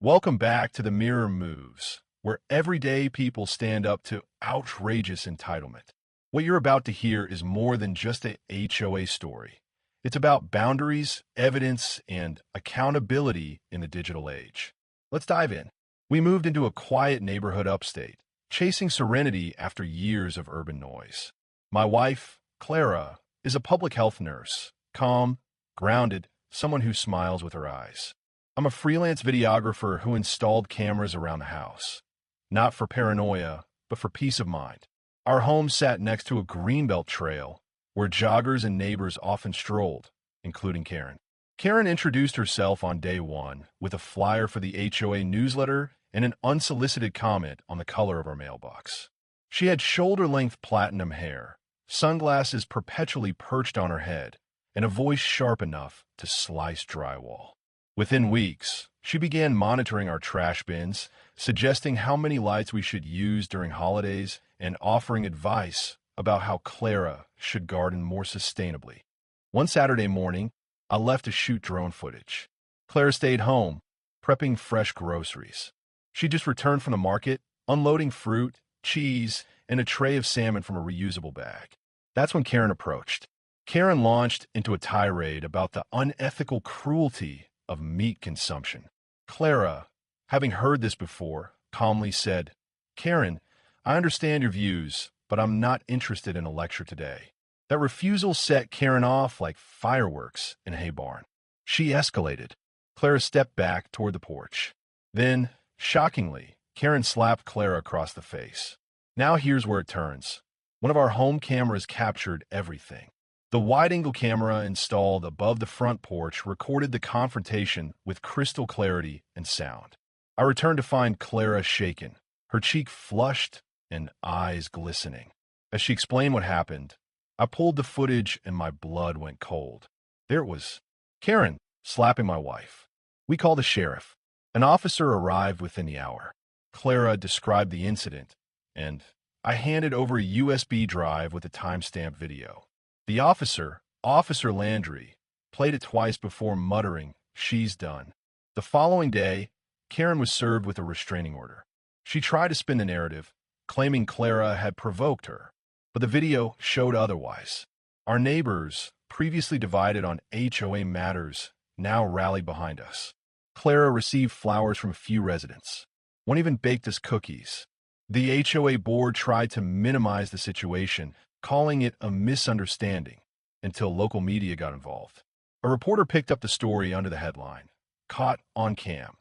Welcome back to the Mirror Moves, where everyday people stand up to outrageous entitlement. What you're about to hear is more than just a HOA story. It's about boundaries, evidence, and accountability in the digital age. Let's dive in. We moved into a quiet neighborhood upstate, chasing serenity after years of urban noise. My wife, Clara, is a public health nurse, calm, grounded, someone who smiles with her eyes. I'm a freelance videographer who installed cameras around the house, not for paranoia, but for peace of mind. Our home sat next to a greenbelt trail where joggers and neighbors often strolled, including Karen. Karen introduced herself on day one with a flyer for the HOA newsletter and an unsolicited comment on the color of our mailbox. She had shoulder-length platinum hair, sunglasses perpetually perched on her head, and a voice sharp enough to slice drywall. Within weeks, she began monitoring our trash bins, suggesting how many lights we should use during holidays, and offering advice about how Clara should garden more sustainably. One Saturday morning, I left to shoot drone footage. Clara stayed home, prepping fresh groceries. She just returned from the market, unloading fruit, cheese, and a tray of salmon from a reusable bag. That's when Karen approached. Karen launched into a tirade about the unethical cruelty of meat consumption. Clara, having heard this before, calmly said, "Karen, I understand your views, but I'm not interested in a lecture today." That refusal set Karen off like fireworks in a hay barn. She escalated. Clara stepped back toward the porch. Then, shockingly, Karen slapped Clara across the face. Now here's where it turns. One of our home cameras captured everything. The wide-angle camera installed above the front porch recorded the confrontation with crystal clarity and sound. I returned to find Clara shaken, her cheek flushed and eyes glistening. As she explained what happened, I pulled the footage and my blood went cold. There it was. Karen slapping my wife. We called the sheriff. An officer arrived within the hour. Clara described the incident, and I handed over a USB drive with a timestamp video. The officer, Officer Landry, played it twice before muttering, "She's done." The following day, Karen was served with a restraining order. She tried to spin the narrative, claiming Clara had provoked her, but the video showed otherwise. Our neighbors, previously divided on HOA matters, now rallied behind us. Clara received flowers from a few residents. One even baked us cookies. The HOA board tried to minimize the situation, calling it a misunderstanding, until local media got involved. A reporter picked up the story under the headline, "Caught on Cam.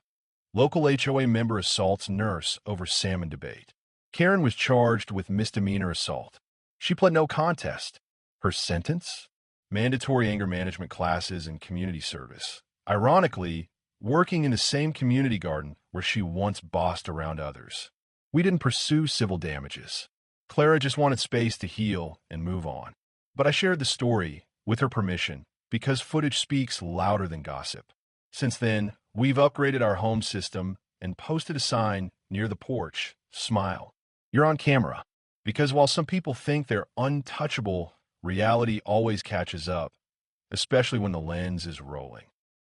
Local HOA member assaults nurse over salmon debate." Karen was charged with misdemeanor assault. She pled no contest. Her sentence? Mandatory anger management classes and community service. Ironically, working in the same community garden where she once bossed around others. We didn't pursue civil damages. Clara just wanted space to heal and move on. But I shared the story, with her permission, because footage speaks louder than gossip. Since then, we've upgraded our home system and posted a sign near the porch, "Smile. You're on camera." Because while some people think they're untouchable, reality always catches up, especially when the lens is rolling.